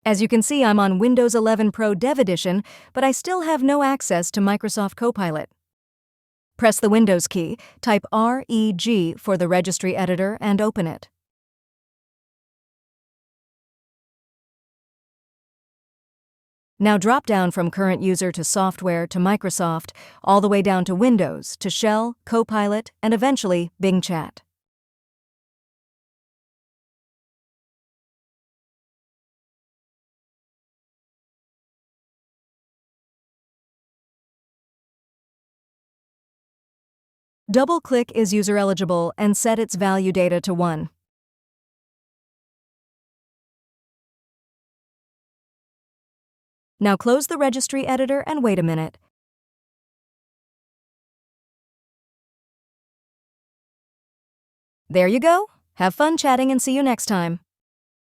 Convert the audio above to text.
As you can see, I'm on Windows 11 Pro Dev Edition, but I still have no access to Microsoft Copilot. Press the Windows key, type REG for the registry editor, and open it. Now drop down from Current User to Software to Microsoft, all the way down to Windows, to Shell, Copilot, and eventually Bing Chat. Double-click Is User Eligible and set its value data to 1. Now close the registry editor and wait a minute. There you go. Have fun chatting and see you next time.